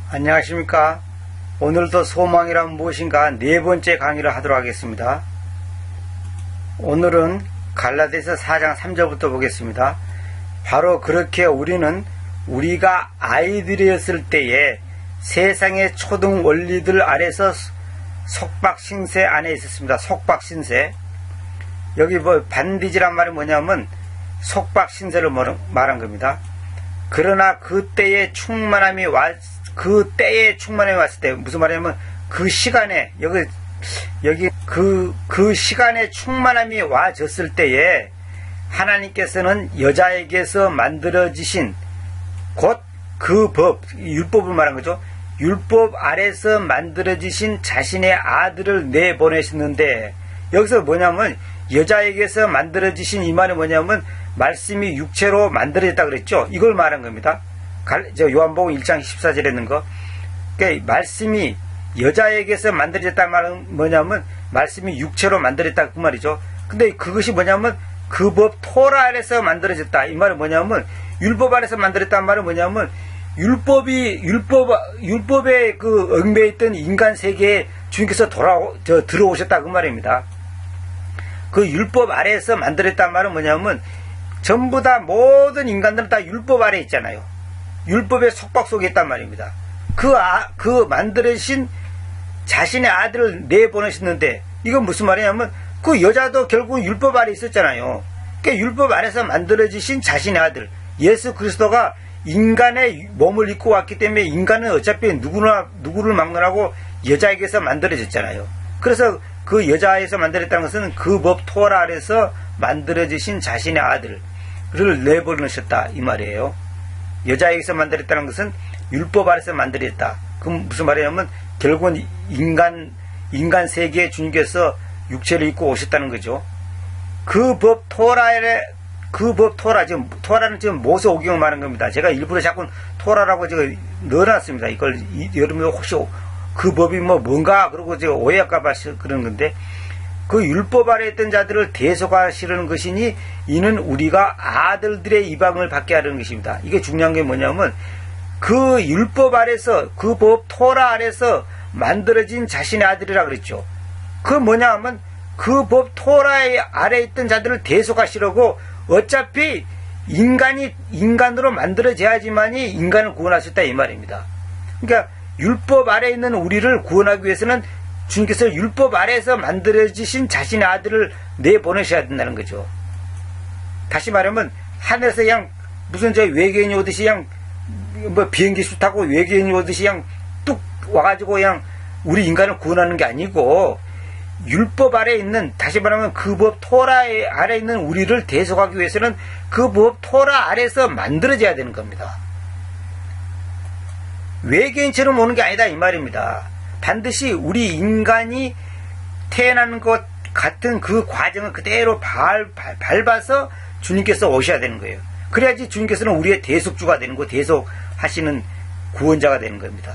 안녕하십니까. 오늘도 소망이란 무엇인가 네 번째 강의를 하도록 하겠습니다. 오늘은 갈라디아서 4장 3절부터 보겠습니다. 바로 그렇게 우리는 우리가 아이들이었을 때에 세상의 초등 원리들 아래서 속박신세 안에 있었습니다. 속박신세. 여기 반디지란 말이 뭐냐면 속박신세를 말한 겁니다. 그러나 그 때의 충만함이 왔을 때 무슨 말이냐면 그 시간에 여기 그 시간에 충만함이 와졌을 때에 하나님께서는 여자에게서 만들어지신 곧 그 법, 율법을 말한 거죠. 율법 아래서 만들어지신 자신의 아들을 내보내셨는데, 여기서 뭐냐면 여자에게서 만들어지신 이 말이 뭐냐면 말씀이 육체로 만들어졌다 그랬죠. 이걸 말한 겁니다. 요한복음 1장 14절에 있는 거. 그러니까 말씀이 여자에게서 만들어졌다는 말은 뭐냐면 말씀이 육체로 만들어졌다 그 말이죠. 근데 그것이 뭐냐면 그 법 토라 아래서 만들어졌다. 이 말은 뭐냐면 율법 아래서 만들어졌다는 말은 뭐냐면 율법에 그 얽매여 있던 인간 세계에 주님께서 들어오셨다 그 말입니다. 그 율법 아래에서 만들었단 말은 뭐냐면 전부 다 모든 인간들은 다 율법 아래 있잖아요. 율법의 속박 속에 있단 말입니다. 그 만들으신 자신의 아들을 내보내셨는데, 이건 무슨 말이냐면 그 여자도 결국 율법 아래 있었잖아요. 그러니까 율법 아래서 만들어지신 자신의 아들 예수 그리스도가 인간의 몸을 입고 왔기 때문에 인간은 어차피 누구를 막론하고 여자에게서 만들어졌잖아요. 그래서 그 여자에서 만들었다는 것은 그 법 토라 아래서 만들어지신 자신의 아들을 내보내셨다 이 말이에요. 여자에게서 만들었다는 것은 율법 아래서 만들었다. 그럼 무슨 말이냐면 결국은 인간 세계에 주님께서 육체를 입고 오셨다는 거죠. 그 법 토라, 토라는 지금 모세 오경을 말하는 겁니다. 제가 일부러 자꾸 토라라고 제가 넣어놨습니다. 이걸 여러분들 혹시 그 법이 뭔가 그러고 제가 오해할까봐 그러는 건데, 그 율법 아래 있던 자들을 대속하시려는 것이니 이는 우리가 아들들의 이방을 받게 하려는 것입니다. 이게 중요한 게 뭐냐면 그 율법 아래서 그 법 토라 아래서 만들어진 자신의 아들이라 그랬죠. 그 뭐냐 하면 그 법 토라 아래 있던 자들을 대속하시려고 어차피 인간으로 만들어져야지만이 인간을 구원할 수 있다 이 말입니다. 그러니까 율법 아래 있는 우리를 구원하기 위해서는 주님께서 율법 아래에서 만들어지신 자신의 아들을 내보내셔야 된다는 거죠. 다시 말하면 하늘에서 그냥 무슨 외계인이 오듯이 그냥 비행기 수 타고 외계인이 오듯이 그냥 뚝 와가지고 그냥 우리 인간을 구원하는 게 아니고, 율법 아래에 있는, 다시 말하면 그 법 토라 아래에 있는 우리를 대속하기 위해서는 그 법 토라 아래에서 만들어져야 되는 겁니다. 외계인처럼 오는 게 아니다 이 말입니다. 반드시 우리 인간이 태어나는 것 같은 그 과정을 그대로 밟아서 주님께서 오셔야 되는 거예요. 그래야지 주님께서는 우리의 대속주가 되는 거, 대속하시는 구원자가 되는 겁니다.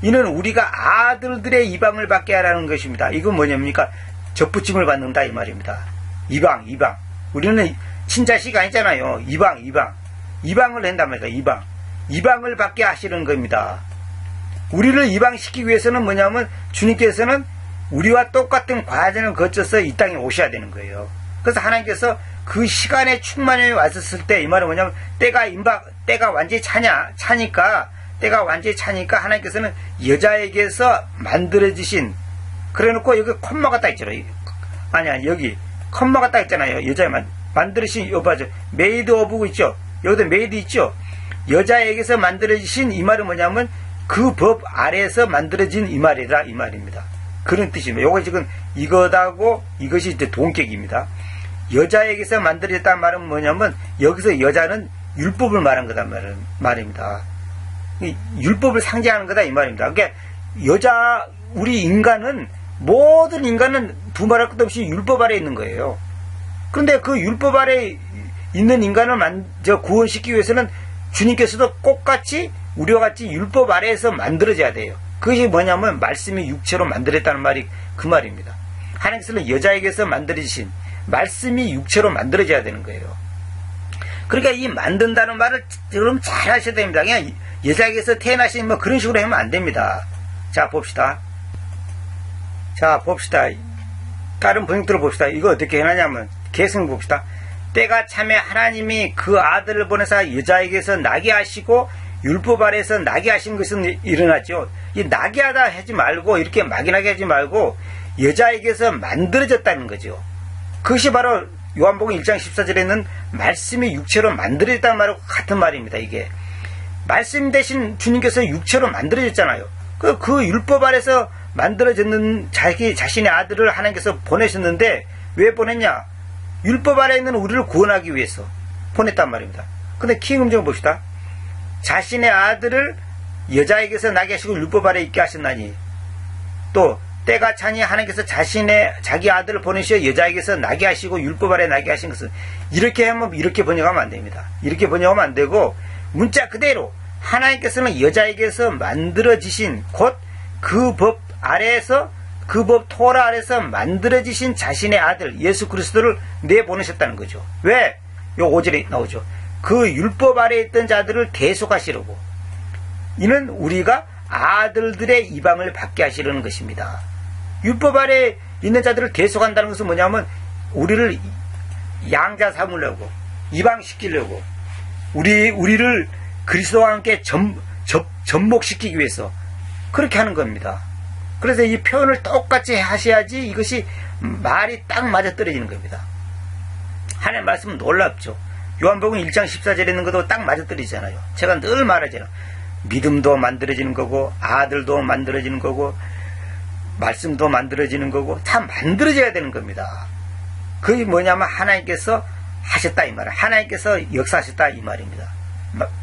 이는 우리가 아들들의 이방을 받게 하라는 것입니다. 이건 뭐냐니까 접붙임을 받는다 이 말입니다. 이방. 우리는 친자식 아니잖아요. 이방을 한단 말이다. 이방을 받게 하시는 겁니다. 우리를 이방시키기 위해서는 뭐냐면 주님께서는 우리와 똑같은 과정을 거쳐서 이 땅에 오셔야 되는 거예요. 그래서 하나님께서 그 시간에 충만함이 왔었을 때, 이 말은 뭐냐면 때가 완전히 차니까 하나님께서는 여자에게서 만들어지신, 그래놓고 여기 콤마가 딱 있잖아요. 여기 콤마가 딱 있잖아요. 여자에 만들어진, 메이드 오브 있죠. 여기도 메이드 있죠. 여자에게서 만들어지신 이 말은 뭐냐면 그 법 아래에서 만들어진 이 말이다 이 말입니다. 그런 뜻입니다. 요거 지금 이것하고 이것이 이제 동격입니다. 여자에게서 만들어졌다는 말은 뭐냐면 여기서 여자는 율법을 말한 거다 말입니다. 율법을 상징하는 거다 이 말입니다. 그러니까 모든 인간은 두말할 것도 없이 율법 아래에 있는 거예요. 그런데 그 율법 아래에 있는 인간을 구원시키기 위해서는 주님께서도 똑같이 우리와 같이 율법 아래에서 만들어져야 돼요. 그것이 뭐냐면 말씀이 육체로 만들었다는 말이 그 말입니다. 하나님께서는 여자에게서 만들어지신 말씀이 육체로 만들어져야 되는 거예요. 그러니까 이 만든다는 말을 여러분 잘 하셔야 됩니다. 그냥 여자에게서 태어나신 뭐 그런 식으로 하면 안 됩니다. 자, 봅시다. 자, 봅시다. 다른 번역들을 봅시다. 이거 어떻게 해놨냐면, 계승 봅시다. 때가 참에 하나님이 그 아들을 보내사 여자에게서 나게 하시고, 율법 아래에서 나게 하신 것은 일어났죠. 이 나게 하다 하지 말고, 이렇게 막연하게 하지 말고, 여자에게서 만들어졌다는 거죠. 그것이 바로 요한복음 1장 14절에는 말씀이 육체로 만들어졌다는 말과 같은 말입니다, 이게. 말씀 대신 주님께서 육체로 만들어졌잖아요. 그 율법 아래서 만들어졌는 자신의 아들을 하나님께서 보내셨는데, 왜 보냈냐? 율법 아래에 있는 우리를 구원하기 위해서 보냈단 말입니다. 근데 키음정을 봅시다. 자신의 아들을 여자에게서 나게 하시고 율법 아래에 있게 하셨나니, 또 때가 차니 하나님께서 자기 아들을 보내셔 여자에게서 나게 하시고 율법 아래에 나게 하신 것은, 이렇게 하면 이렇게 번역하면 안 됩니다. 이렇게 번역하면 안 되고, 문자 그대로 하나님께서는 여자에게서 만들어지신, 곧 그 법 아래에서, 그 법 토라 아래에서 만들어지신 자신의 아들 예수 그리스도를 내보내셨다는 거죠. 왜? 요 5절에 나오죠. 그 율법 아래에 있던 자들을 대속하시려고. 이는 우리가 아들들의 이방을 받게 하시려는 것입니다. 율법 아래에 있는 자들을 대속한다는 것은 뭐냐면, 우리를 양자 삼으려고, 이방시키려고, 우리를 그리스도와 함께 접목시키기 위해서 그렇게 하는 겁니다. 그래서 이 표현을 똑같이 하셔야지 이것이 말이 딱 맞아떨어지는 겁니다. 하나님의 말씀은 놀랍죠. 요한복음 1장 14절에 있는 것도 딱 맞아떨어지잖아요. 제가 늘 말하잖아요. 믿음도 만들어지는 거고, 아들도 만들어지는 거고, 말씀도 만들어지는 거고, 다 만들어져야 되는 겁니다. 그게 뭐냐면 하나님께서 하셨다 이 말이에요. 하나님께서 역사하셨다 이 말입니다.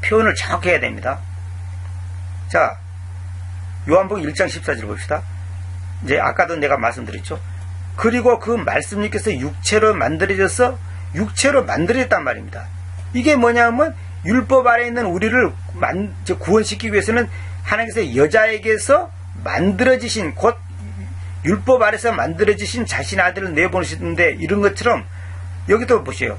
표현을 정확히 해야 됩니다. 자, 요한복음 1장 14절 봅시다. 이제 아까도 내가 말씀드렸죠. 그리고 그 말씀님께서 육체로 만들어졌단 말입니다. 이게 뭐냐면, 율법 아래에 있는 우리를 구원시키기 위해서는 하나님께서 여자에게서 만들어지신, 곧 율법 아래서 만들어지신 자신의 아들을 내보내셨는데, 이런 것처럼 여기도 보세요.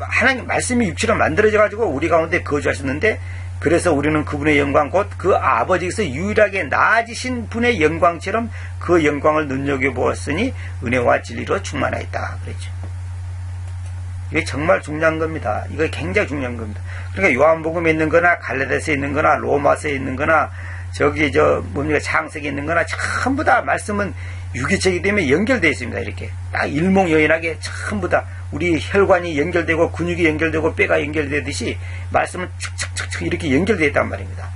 하나님 말씀이 육체로 만들어져가지고 우리 가운데 거주하셨는데, 그래서 우리는 그분의 영광, 곧 그 아버지께서 유일하게 나아지신 분의 영광처럼 그 영광을 눈여겨보았으니 은혜와 진리로 충만하였다. 그랬죠. 이게 정말 중요한 겁니다. 이거 굉장히 중요한 겁니다. 그러니까 요한복음에 있는 거나 갈라디아서에 있는 거나 로마서에 있는 거나 창세기에 있는 거나 전부 다 말씀은 유기체이기 때문에 연결되어 있습니다. 이렇게 딱 일목요연하게 전부 다 우리 혈관이 연결되고 근육이 연결되고 뼈가 연결되듯이 말씀은 척척척척 이렇게 연결되어 있단 말입니다.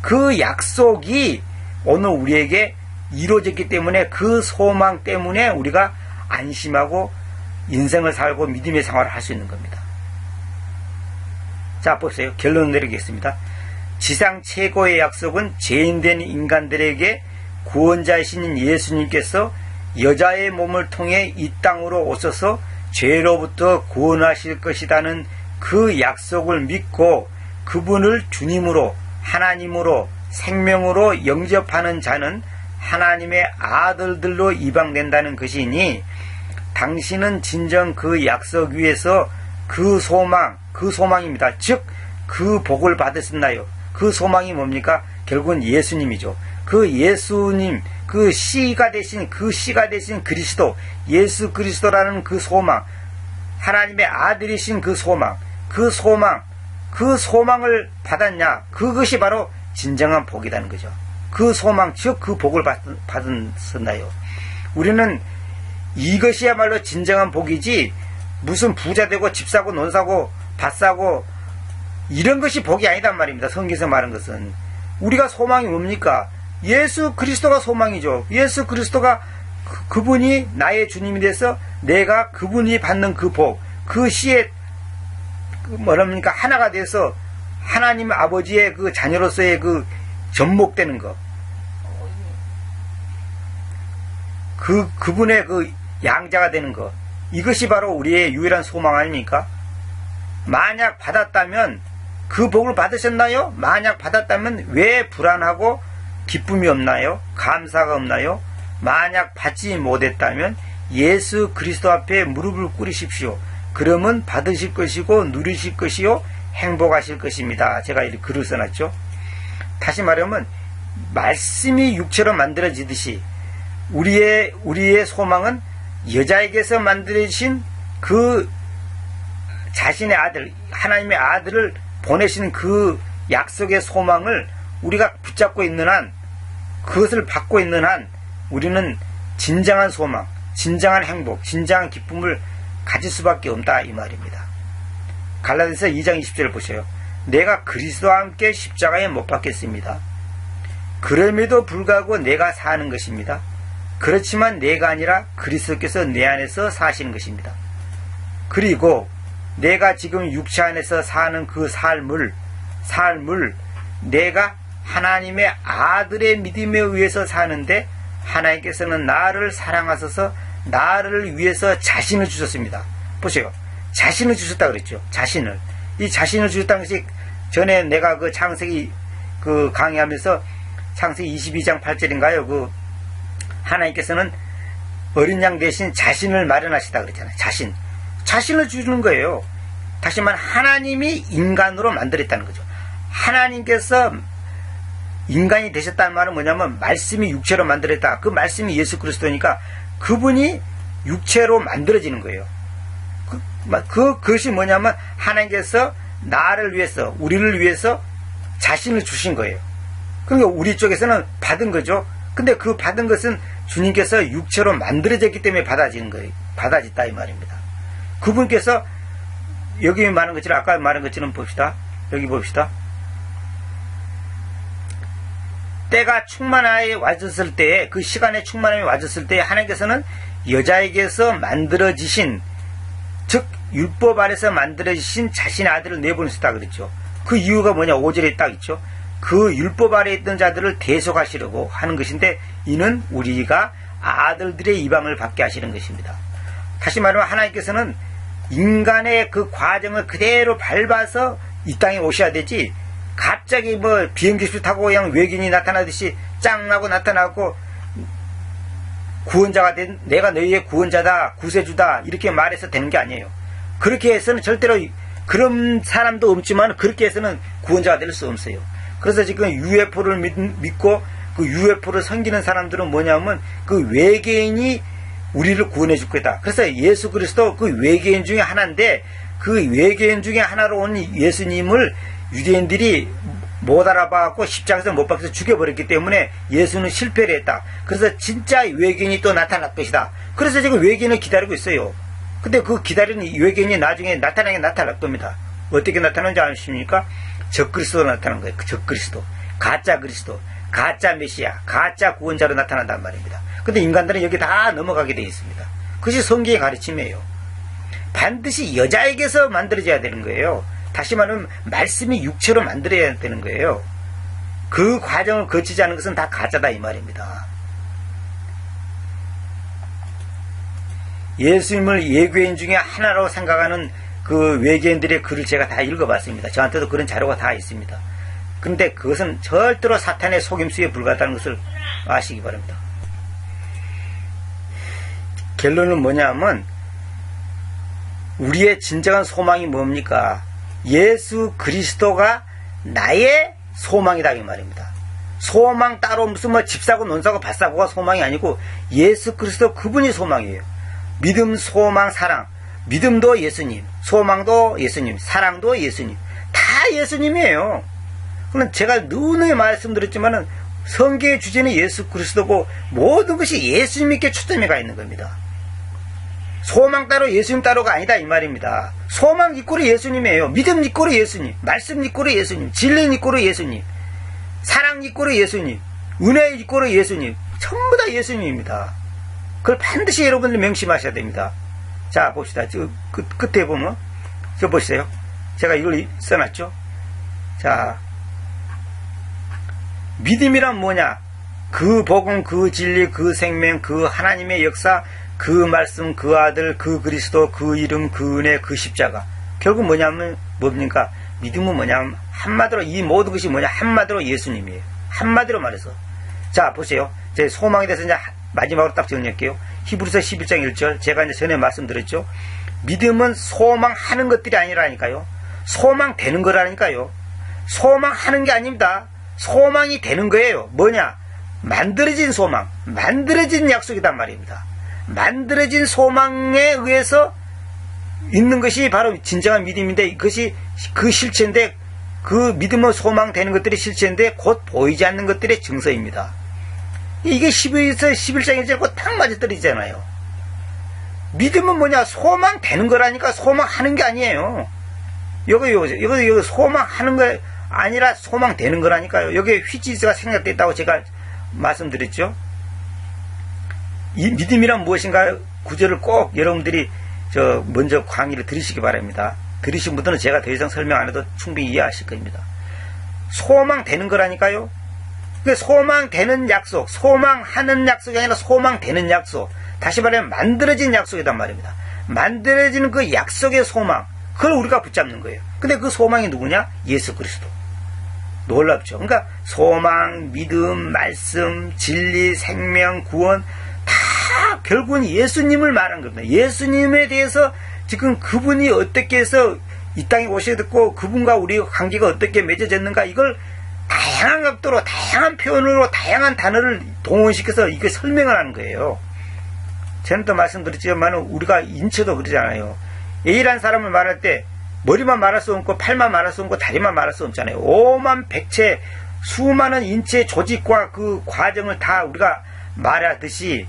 그 약속이 오늘 우리에게 이루어졌기 때문에, 그 소망 때문에 우리가 안심하고 인생을 살고 믿음의 생활을 할 수 있는 겁니다. 자, 보세요. 결론을 내리겠습니다. 지상 최고의 약속은 죄인된 인간들에게 구원자이신 예수님께서 여자의 몸을 통해 이 땅으로 오셔서 죄로부터 구원하실 것이라는 그 약속을 믿고 그분을 주님으로, 하나님으로, 생명으로 영접하는 자는 하나님의 아들들로 이방된다는 것이니, 당신은 진정 그 약속 위에서 그 소망입니다. 즉, 그 복을 받으셨나요? 그 소망이 뭡니까? 결국은 예수님이죠. 그 예수님, 그 씨가 되신 그리스도, 예수 그리스도라는 그 소망, 하나님의 아들이신 그 소망을 받았냐? 그것이 바로 진정한 복이라는 거죠. 그 소망, 즉 그 복을 받으셨나요? 우리는 이것이야말로 진정한 복이지, 무슨 부자 되고 집 사고 논 사고 밭 사고 이런 것이 복이 아니단 말입니다. 성경에서 말한 것은. 우리가 소망이 뭡니까? 예수 그리스도가 소망이죠. 예수 그리스도가 그분이 나의 주님이 돼서 내가 그분이 받는 그 복, 그 씨의 하나가 돼서 하나님 아버지의 그 자녀로서의 그 접목되는 것, 그분의 그 양자가 되는 것, 이것이 바로 우리의 유일한 소망 아닙니까? 만약 받았다면, 그 복을 받으셨나요? 만약 받았다면 왜 불안하고 기쁨이 없나요? 감사가 없나요? 만약 받지 못했다면 예수 그리스도 앞에 무릎을 꿇으십시오. 그러면 받으실 것이고 누리실 것이요 행복하실 것입니다. 제가 이렇게 글을 써놨죠. 다시 말하면 말씀이 육체로 만들어지듯이 우리의 소망은 여자에게서 만들어진 그 자신의 아들, 하나님의 아들을 보내신 그 약속의 소망을 우리가 붙잡고 있는 한, 그것을 받고 있는 한 우리는 진정한 소망, 진정한 행복, 진정한 기쁨을 가질 수밖에 없다 이 말입니다. 갈라디아서 2장 20절을 보세요. 내가 그리스도와 함께 십자가에 못 박혔습니다. 그럼에도 불구하고 내가 사는 것입니다. 그렇지만 내가 아니라 그리스도께서 내 안에서 사시는 것입니다. 그리고 내가 지금 육체 안에서 사는 그 삶을 내가 하나님의 아들의 믿음에 의해서 사는데, 하나님께서는 나를 사랑하셔서 나를 위해서 자신을 주셨습니다. 보세요. 자신을 주셨다 그랬죠. 자신을. 이 자신을 주셨다는 것이 전에 내가 그 창세기 강의하면서 창세기 22장 8절인가요? 하나님께서는 어린 양 대신 자신을 마련하시다 그랬잖아요. 자신을 주는 거예요. 다시 말하면 하나님이 인간으로 만들었다는 거죠. 하나님께서 인간이 되셨다는 말은 뭐냐면 말씀이 육체로 만들었다. 그 말씀이 예수 그리스도니까 그분이 육체로 만들어지는 거예요. 그것이 뭐냐면 하나님께서 나를 위해서, 우리를 위해서 자신을 주신 거예요. 그러니까 우리 쪽에서는 받은 거죠. 근데 그 받은 것은 주님께서 육체로 만들어졌기 때문에 받아지는 거예요. 받아졌다 이 말입니다. 그분께서 여기 말한 것처럼, 아까 말한 것처럼 봅시다. 여기 봅시다. 때가 충만하게 와졌을 때에, 그 시간에 충만함이 와졌을 때에 하나님께서는 여자에게서 만들어지신, 즉 율법 아래서 만들어지신 자신의 아들을 내보내셨다 그랬죠. 그 이유가 뭐냐? 5절에 딱 있죠. 그 율법 아래에 있던 자들을 대속하시려고 하는 것인데, 이는 우리가 아들들의 이방을 받게 하시는 것입니다. 다시 말하면 하나님께서는 인간의 그 과정을 그대로 밟아서 이 땅에 오셔야 되지, 갑자기 비행기를 타고 그냥 외계인이 나타나듯이 짱나고 나타나고 구원자가 된, 내가 너희의 구원자다, 구세주다 이렇게 말해서 되는 게 아니에요. 그렇게 해서는 절대로, 그런 사람도 없지만 그렇게 해서는 구원자가 될 수 없어요. 그래서 지금 UFO를 믿고 그 UFO를 섬기는 사람들은 뭐냐면 그 외계인이 우리를 구원해 줄 거다. 그래서 예수 그리스도 그 외계인 중에 하나인데, 그 외계인 중에 하나로 온 예수님을 유대인들이 못 알아봐갖고 십자가에서 못 박혀서 죽여버렸기 때문에 예수는 실패를 했다. 그래서 진짜 외계인이 또 나타날 것이다. 그래서 지금 외계인을 기다리고 있어요. 근데 그 기다리는 외계인이 나중에 나타날 겁니다. 어떻게 나타나는지 아십니까? 적그리스도로 나타나는 거예요. 적그리스도, 가짜 그리스도, 가짜 메시아, 가짜 구원자로 나타난단 말입니다. 근데 인간들은 여기 다 넘어가게 되어 있습니다. 그것이 성경의 가르침이에요. 반드시 여자에게서 만들어져야 되는 거예요. 다시 말하면 말씀이 육체로 만들어야 되는 거예요. 그 과정을 거치지 않은 것은 다 가짜다 이 말입니다. 예수님을 예외인 중에 하나로 생각하는 그 외계인들의 글을 제가 다 읽어봤습니다. 저한테도 그런 자료가 다 있습니다. 그런데 그것은 절대로 사탄의 속임수에 불과하다는 것을 아시기 바랍니다. 결론은 뭐냐면 우리의 진정한 소망이 뭡니까? 예수 그리스도가 나의 소망이다 이 말입니다. 소망 따로 무슨 집 사고 논 사고 밭 사고가 소망이 아니고 예수 그리스도 그분이 소망이에요. 믿음, 소망, 사랑. 믿음도 예수님, 소망도 예수님, 사랑도 예수님. 다 예수님이에요. 그럼 제가 누누이 말씀드렸지만은 성경의 주제는 예수 그리스도고 모든 것이 예수님께 초점이 가 있는 겁니다. 소망 따로 예수님 따로가 아니다 이 말입니다. 소망 이꼬르 예수님이에요. 믿음 이꼬르 예수님, 말씀 이꼬르 예수님, 진리 이꼬르 예수님, 사랑 이꼬르 예수님, 은혜 이꼬르 예수님. 전부 다 예수님입니다. 그걸 반드시 여러분들 명심하셔야 됩니다. 자 봅시다. 저 끝에 보면 저 보세요. 제가 이걸 써놨죠. 자, 믿음이란 뭐냐? 그 복음, 그 진리, 그 생명, 그 하나님의 역사, 그 말씀, 그 아들, 그 그리스도, 그 이름, 그 은혜, 그 십자가. 결국 뭐냐면 뭡니까? 믿음은 뭐냐면 한마디로 이 모든 것이 뭐냐? 한마디로 예수님이에요. 한마디로 말해서. 자 보세요. 제 소망에 대해서 이제 마지막으로 딱 정리할게요. 히브리서 11장 1절 제가 이제 전에 말씀드렸죠. 믿음은 소망하는 것들이 아니라니까요. 소망 되는 거라니까요. 소망하는 게 아닙니다. 소망이 되는 거예요. 뭐냐? 만들어진 소망, 만들어진 약속이단 말입니다. 만들어진 소망에 의해서 있는 것이 바로 진정한 믿음인데, 이것이 그 실체인데, 그 믿음으로 소망되는 것들이 실체인데 곧 보이지 않는 것들의 증서입니다. 이게 12에서 11장에 곧 딱 맞아떨어지잖아요. 믿음은 뭐냐? 소망되는 거라니까. 소망하는 게 아니에요. 여기 소망하는 거 아니라 소망되는 거라니까요. 여기에 휘지스가 생략됐다고 제가 말씀드렸죠. 이 믿음이란 무엇인가 구절을 꼭 여러분들이 먼저 강의를 들으시기 바랍니다. 들으신 분들은 제가 더 이상 설명 안 해도 충분히 이해하실 겁니다. 소망되는 거라니까요. 소망되는 약속, 소망하는 약속이 아니라 소망되는 약속. 다시 말하면 만들어진 약속이란 말입니다. 만들어지는 그 약속의 소망, 그걸 우리가 붙잡는 거예요. 근데 그 소망이 누구냐? 예수 그리스도. 놀랍죠. 그러니까 소망, 믿음, 말씀, 진리, 생명, 구원 다 결국은 예수님을 말한 겁니다. 예수님에 대해서 지금 그분이 어떻게 해서 이 땅에 오셔졌고 그분과 우리의 관계가 어떻게 맺어졌는가, 이걸 다양한 각도로 다양한 표현으로 다양한 단어를 동원시켜서 이게 설명을 하는 거예요. 전에도 말씀드렸지만 우리가 인체도 그러잖아요. A라는 사람을 말할 때 머리만 말할 수 없고 팔만 말할 수 없고 다리만 말할 수 없잖아요. 오만 백체 수많은 인체 조직과 그 과정을 다 우리가 말하듯이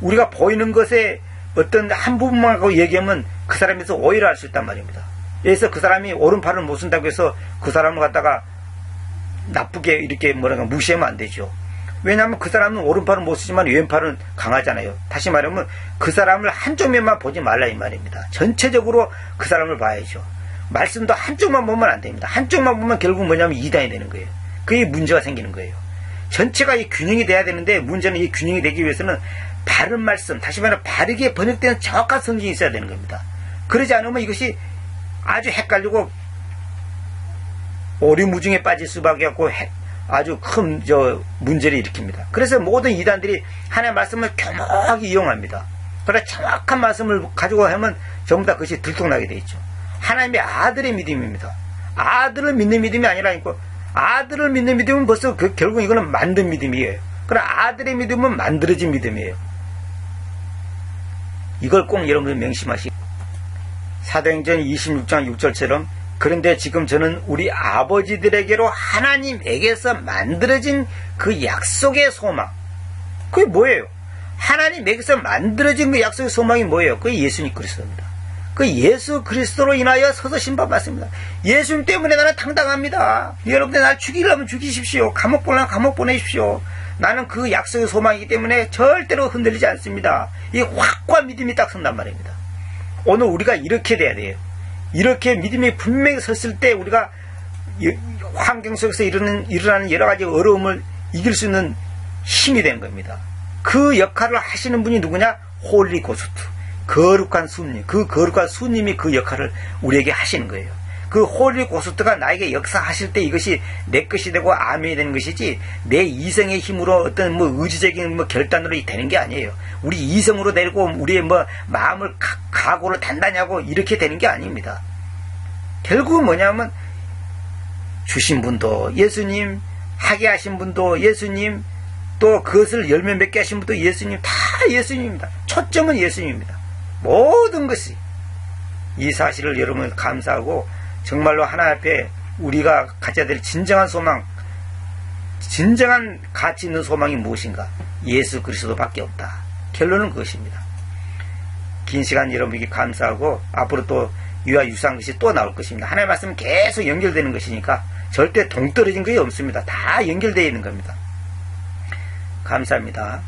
우리가 보이는 것에 어떤 한 부분만 갖고 얘기하면 그 사람에서 오해를 할 수 있단 말입니다. 그래서 그 사람이 오른팔을 못 쓴다고 해서 그 사람을 갖다가 나쁘게 이렇게 무시하면 안 되죠. 왜냐하면 그 사람은 오른팔은 못 쓰지만 왼팔은 강하잖아요. 다시 말하면 그 사람을 한쪽 면만 보지 말라 이 말입니다. 전체적으로 그 사람을 봐야죠. 말씀도 한쪽만 보면 안 됩니다. 한쪽만 보면 결국 뭐냐면 이단이 되는 거예요. 그게 문제가 생기는 거예요. 전체가 이 균형이 돼야 되는데, 문제는 이 균형이 되기 위해서는 바른 말씀, 다시 말하면 바르게 번역되는 정확한 성경이 있어야 되는 겁니다. 그러지 않으면 이것이 아주 헷갈리고 오리무중에 빠질 수밖에 없고 아주 큰 문제를 일으킵니다. 그래서 모든 이단들이 하나님의 말씀을 교묘하게 이용합니다. 그러나 정확한 말씀을 가지고 하면 전부 다 그것이 들통나게 되어 있죠. 하나님의 아들의 믿음입니다. 아들을 믿는 믿음이 아니라, 아들을 믿는 믿음은 벌써 결국 이거는 만든 믿음이에요. 그러나 아들의 믿음은 만들어진 믿음이에요. 이걸 꼭 여러분들 명심하시고, 사도행전 26장 6절처럼 그런데 지금 저는 우리 아버지들에게로 하나님에게서 만들어진 그 약속의 소망, 그게 뭐예요? 하나님에게서 만들어진 그 약속의 소망이 뭐예요? 그게 예수님 그리스도입니다. 그 예수 그리스도로 인하여 서서 신방받습니다. 예수님 때문에 나는 당당합니다. 여러분들 날 죽이려면 죽이십시오. 감옥 보내면 감옥 보내십시오. 나는 그 약속의 소망이기 때문에 절대로 흔들리지 않습니다. 이 확고한 믿음이 딱 선단 말입니다. 오늘 우리가 이렇게 돼야 돼요. 이렇게 믿음이 분명히 섰을 때 우리가 환경 속에서 일어나는 여러 가지 어려움을 이길 수 있는 힘이 되는 겁니다. 그 역할을 하시는 분이 누구냐? 홀리 고스트, 거룩한 수님. 그 거룩한 수님이 그 역할을 우리에게 하시는 거예요. 그 홀리 고스트가 나에게 역사하실 때 이것이 내 것이 되고 아멘이 되는 것이지, 내 이성의 힘으로 어떤 의지적인 결단으로 되는 게 아니에요. 우리 이성으로 되고 우리의 마음을 각오를 단단히 하고 이렇게 되는 게 아닙니다. 결국은 뭐냐면 주신 분도 예수님, 하게 하신 분도 예수님, 또 그것을 열매 맺게 하신 분도 예수님, 다 예수님입니다. 초점은 예수님입니다. 모든 것이. 이 사실을 여러분 감사하고, 정말로 하나님 앞에 우리가 가져야 될 진정한 소망, 진정한 가치 있는 소망이 무엇인가? 예수 그리스도밖에 없다. 결론은 그것입니다. 긴 시간 여러분에게 감사하고, 앞으로 또 이와 유사한 것이 또 나올 것입니다. 하나님의 말씀은 계속 연결되는 것이니까 절대 동떨어진 것이 없습니다. 다 연결되어 있는 겁니다. 감사합니다.